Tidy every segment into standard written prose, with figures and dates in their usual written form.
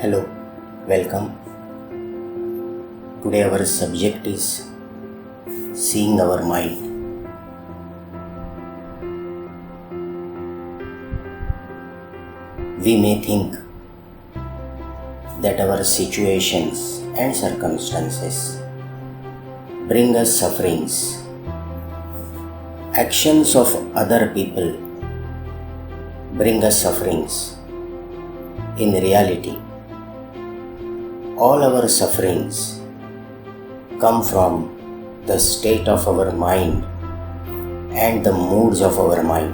Hello, welcome. Today our subject is seeing our mind. We may think that our situations and circumstances bring us sufferings. Actions of other people bring us sufferings. In reality, all our sufferings come from the state of our mind and the moods of our mind.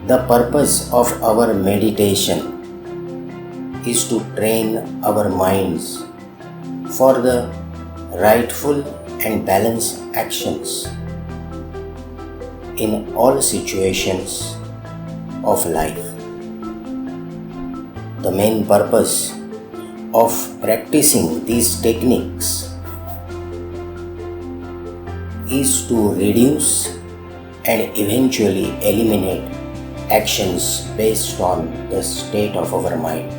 The purpose of our meditation is to train our minds for the rightful and balanced actions in all situations of life. The main purpose of practicing these techniques is to reduce and eventually eliminate actions based on the state of our mind,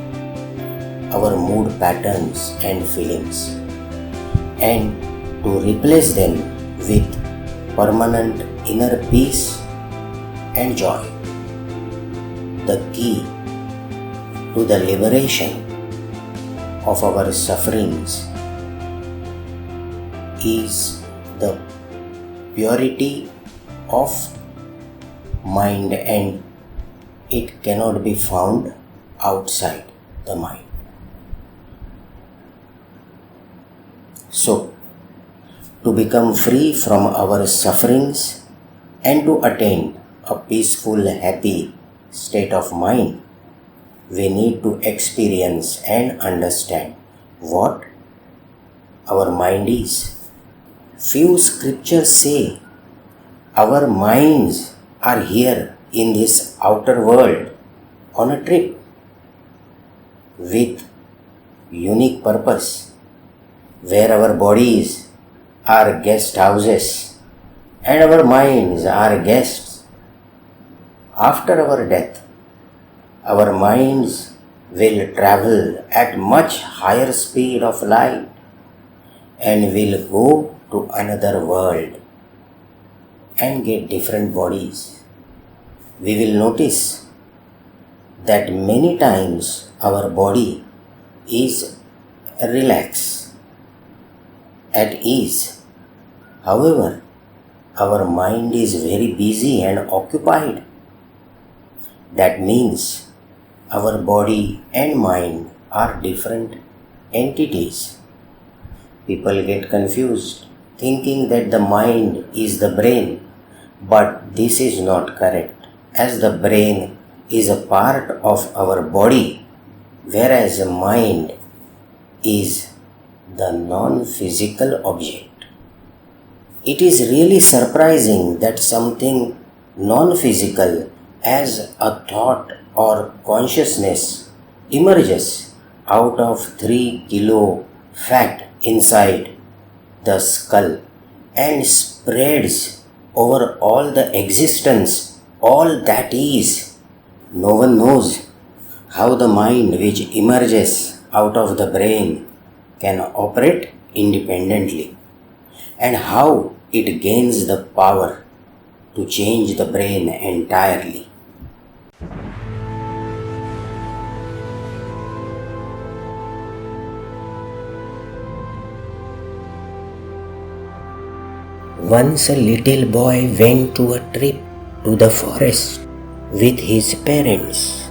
our mood patterns and feelings, and to replace them with permanent inner peace and joy. The key to the liberation of our sufferings is the purity of mind, and it cannot be found outside the mind. So, to become free from our sufferings and to attain a peaceful, happy state of mind, we need to experience and understand what our mind is. Few scriptures say our minds are here in this outer world on a trip with unique purpose, where our bodies are guest houses and our minds are guests. After our death, our minds will travel at much higher speed of light and will go to another world and get different bodies. We will notice that many times our body is relaxed, at ease. However, our mind is very busy and occupied. That means our body and mind are different entities. People get confused thinking that the mind is the brain, but this is not correct, as the brain is a part of our body, whereas the mind is the non-physical object. It is really surprising that something non-physical as a thought or consciousness emerges out of 3 kilo fat inside the skull and spreads over all the existence, all that is. No one knows how the mind which emerges out of the brain can operate independently and how it gains the power to change the brain entirely. Once a little boy went to a trip to the forest with his parents.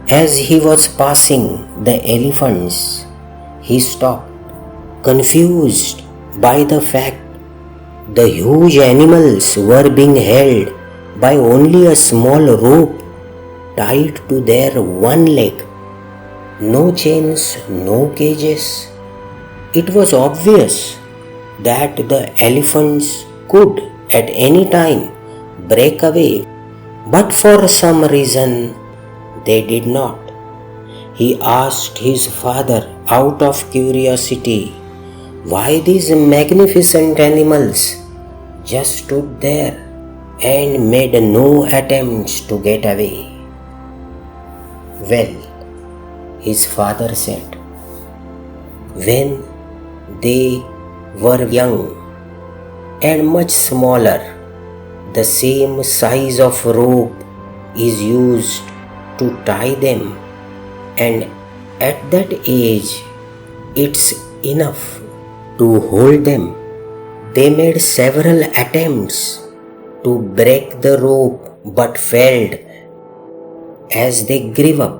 As he was passing the elephants, he stopped, confused by the fact the huge animals were being held by only a small rope tied to their one leg. No chains, no cages. It was obvious that the elephants could at any time break away, but for some reason they did not. He asked his father out of curiosity why these magnificent animals just stood there and made no attempts to get away. Well, his father said, when they were young and much smaller, the same size of rope is used to tie them, and at that age it's enough to hold them. They made several attempts to break the rope but failed. As they grew up,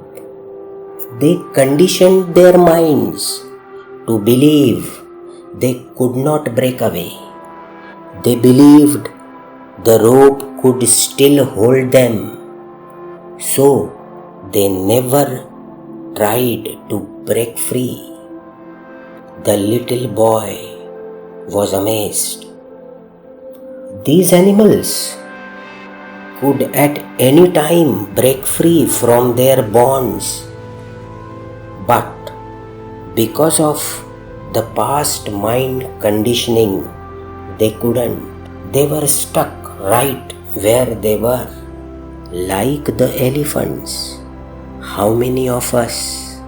they conditioned their minds to believe they could not break away. They believed the rope could still hold them, so they never tried to break free. The little boy was amazed. These animals could at any time break free from their bonds, but because of the past mind conditioning, they couldn't. They were stuck right where they were, like the elephants. How many of us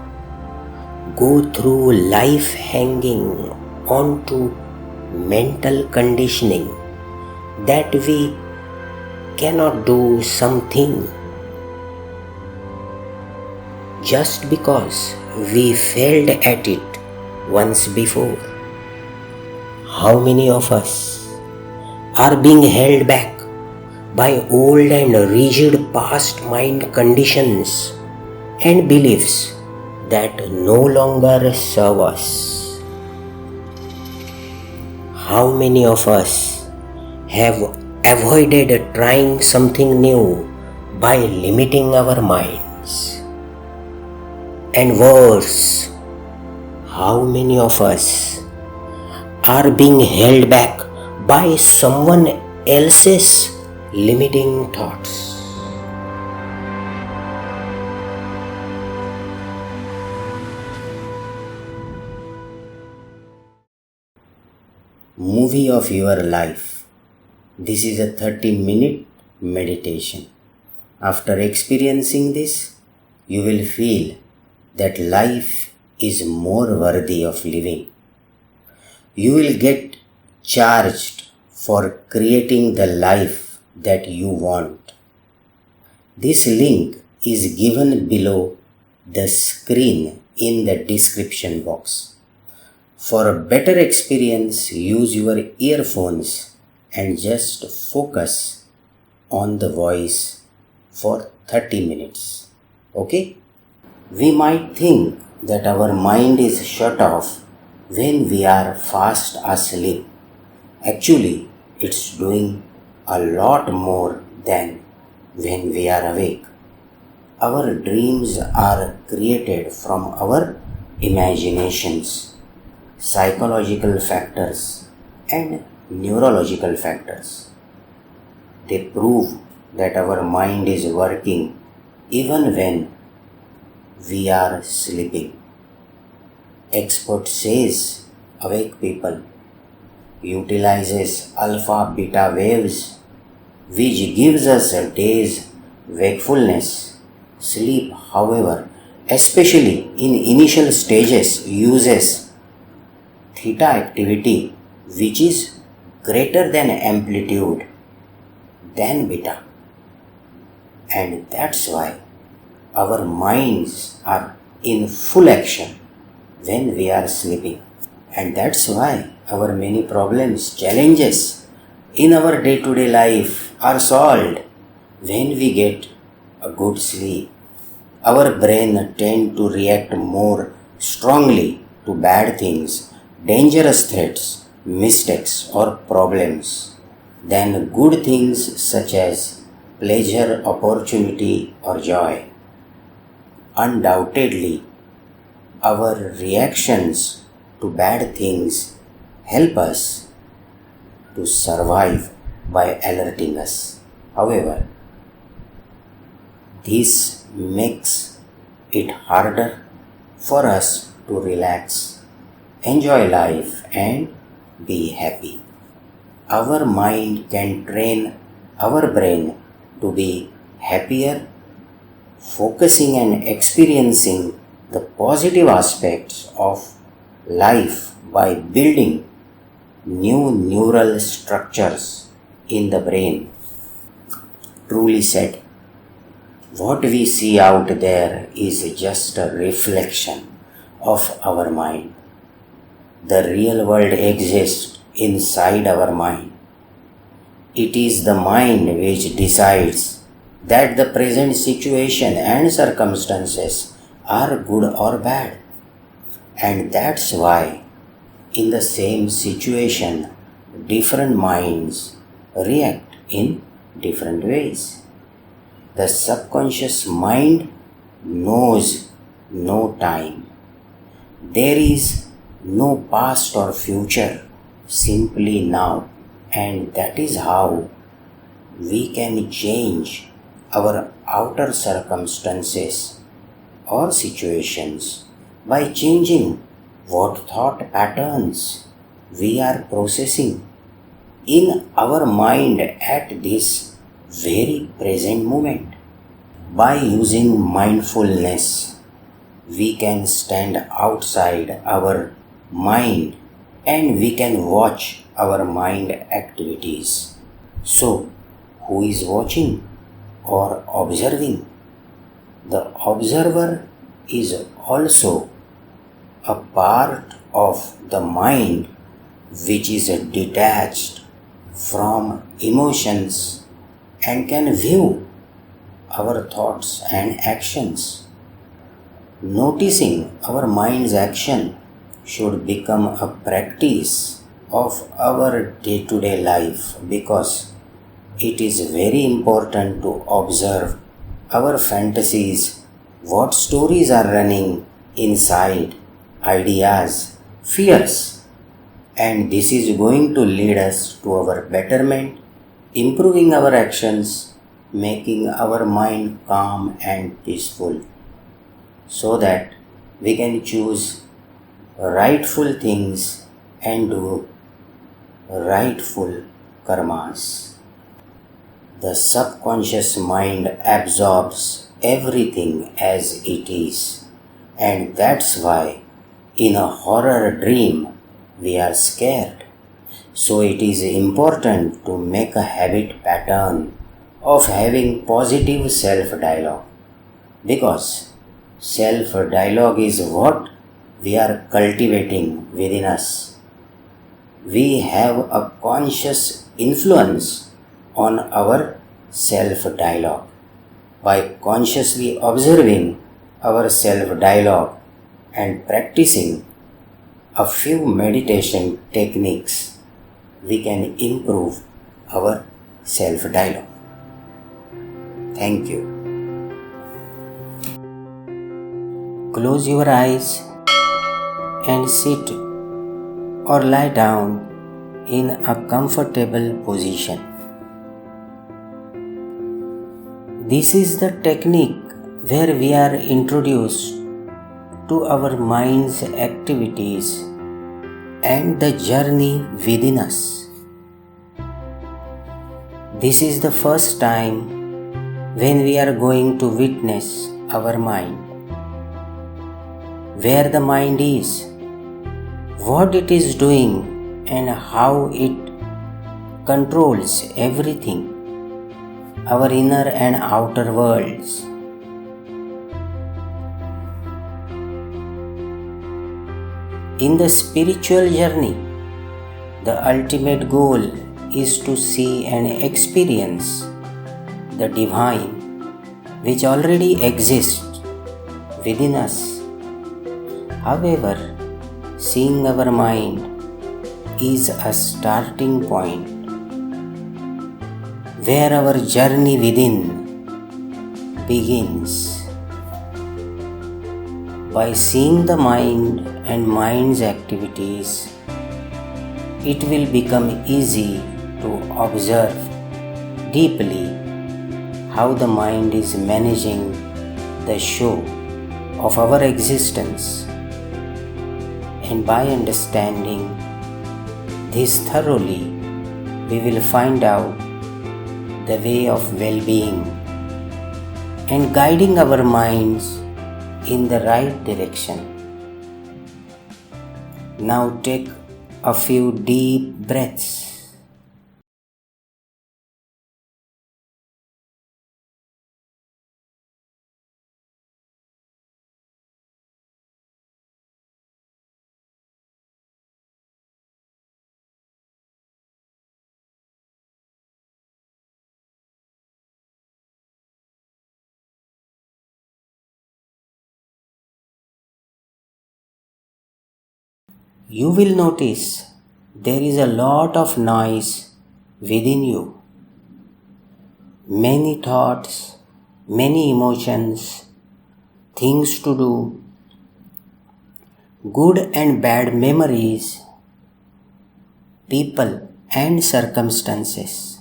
go through life hanging on to mental conditioning that we cannot do something just because we failed at it once before? How many of us are being held back by old and rigid past mind conditions and beliefs that no longer serve us? How many of us have avoided trying something new by limiting our minds? And worse, how many of us are being held back by someone else's limiting thoughts? Movie of your life. This is a 30-minute meditation. After experiencing this, you will feel that life is more worthy of living. You will get charged for creating the life that you want. This link is given below the screen in the description box. For a better experience, use your earphones and just focus on the voice for 30 minutes. Okay? We might think that our mind is shut off when we are fast asleep. Actually, it's doing a lot more than when we are awake. Our dreams are created from our imaginations, psychological factors, and neurological factors. They prove that our mind is working even when we are sleeping. Expert says awake people utilizes alpha beta waves, which gives us a day's wakefulness. Sleep, however, especially in initial stages, uses theta activity, which is greater than amplitude than beta. And that's why our minds are in full action when we are sleeping. And that's why our many problems, challenges in our day-to-day life are solved when we get a good sleep. Our brain tends to react more strongly to bad things, dangerous threats, mistakes or problems than good things such as pleasure, opportunity or joy. Undoubtedly, our reactions to bad things help us to survive by alerting us. However, this makes it harder for us to relax, enjoy life and be happy. Our mind can train our brain to be happier, focusing and experiencing the positive aspects of life by building new neural structures in the brain. Truly said, what we see out there is just a reflection of our mind. The real world exists inside our mind. It is the mind which decides that the present situation and circumstances are good or bad. And that's why in the same situation, different minds react in different ways. The subconscious mind knows no time. There is no past or future, simply now. And that is how we can change our outer circumstances or situations by changing what thought patterns we are processing in our mind at this very present moment. By using mindfulness, we can stand outside our mind and we can watch our mind activities. So, who is watching or observing? The observer is also a part of the mind which is detached from emotions and can view our thoughts and actions. Noticing our mind's action should become a practice of our day-to-day life because it is very important to observe our fantasies, what stories are running inside, ideas, fears, and this is going to lead us to our betterment, improving our actions, making our mind calm and peaceful, so that we can choose rightful things and do rightful karmas. The subconscious mind absorbs everything as it is, and that's why in a horror dream we are scared. So it is important to make a habit pattern of having positive self-dialogue, because self-dialogue is what we are cultivating within us. We have a conscious influence on our self-dialogue. By consciously observing our self-dialogue and practicing a few meditation techniques, we can improve our self-dialogue. Thank you. Close your eyes and sit or lie down in a comfortable position. This is the technique where we are introduced to our mind's activities and the journey within us. This is the first time when we are going to witness our mind, where the mind is, what it is doing, and how it controls everything, our inner and outer worlds. In the spiritual journey, the ultimate goal is to see and experience the divine which already exists within us. However, seeing our mind is a starting point where our journey within begins. By seeing the mind and mind's activities, it will become easy to observe deeply how the mind is managing the show of our existence. And by understanding this thoroughly, we will find out the way of well-being and guiding our minds in the right direction. Now take a few deep breaths. You will notice there is a lot of noise within you. Many thoughts, many emotions, things to do, good and bad memories, people and circumstances,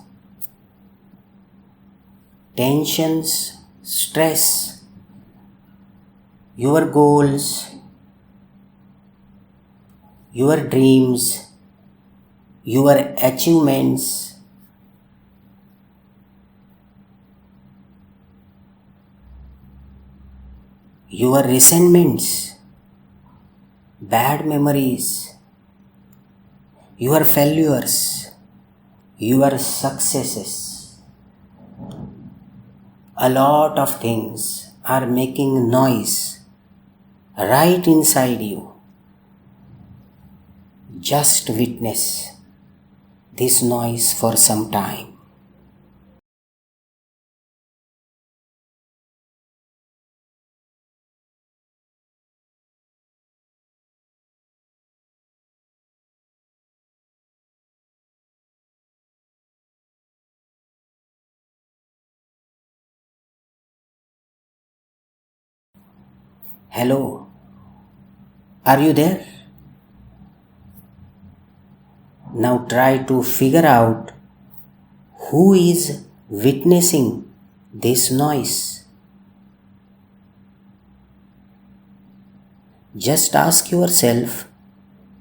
tensions, stress, your goals, your dreams, your achievements, your resentments, bad memories, your failures, your successes. A lot of things are making noise right inside you. Just witness this noise for some time. Hello, are you there? Now try to figure out who is witnessing this noise. Just ask yourself,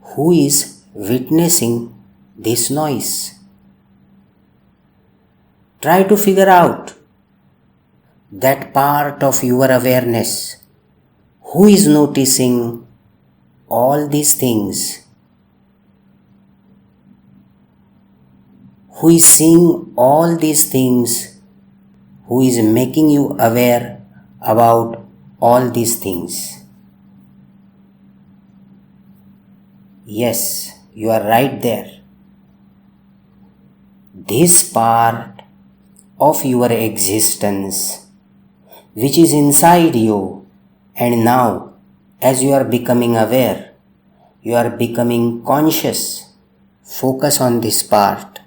who is witnessing this noise? Try to figure out that part of your awareness. Who is noticing all these things? Who is seeing all these things? Who is making you aware about all these things? Yes, you are right there. This part of your existence, which is inside you, and now, as you are becoming aware, you are becoming conscious. Focus on this part.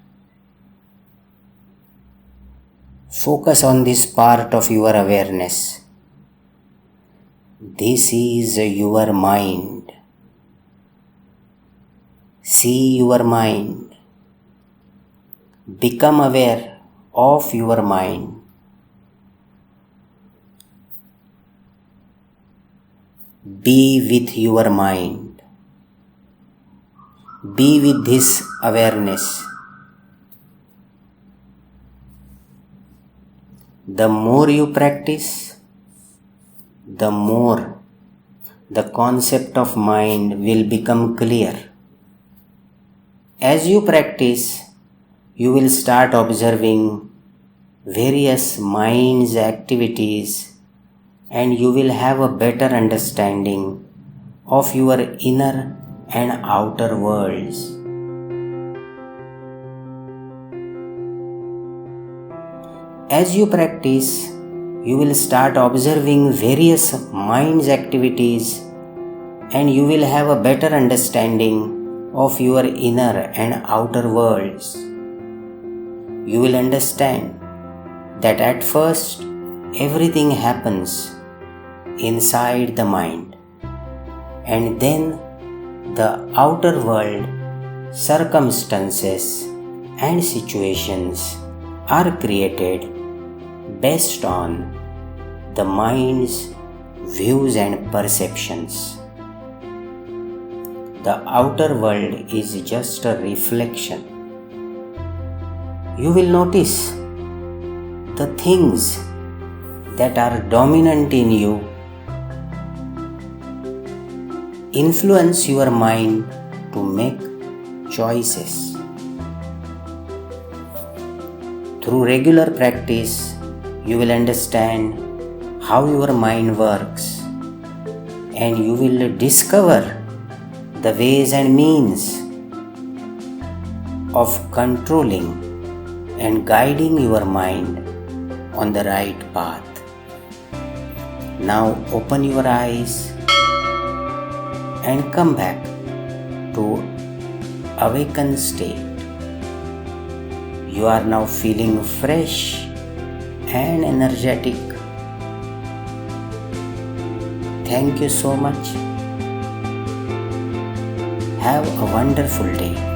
Focus on this part of your awareness. This is your mind. See your mind. Become aware of your mind. Be with your mind. Be with this awareness. The more you practice, the more the concept of mind will become clear. As you practice, you will start observing various mind's activities, and you will have a better understanding of your inner and outer worlds. As you practice, you will start observing various mind's activities, and you will have a better understanding of your inner and outer worlds. You will understand that at first everything happens inside the mind, and then the outer world, circumstances and situations are created based on the mind's views and perceptions. The outer world is just a reflection. You will notice the things that are dominant in you influence your mind to make choices. Through regular practice, you will understand how your mind works, and you will discover the ways and means of controlling and guiding your mind on the right path. Now open your eyes and come back to awakened state. You are now feeling fresh and energetic. Thank you so much. Have a wonderful day.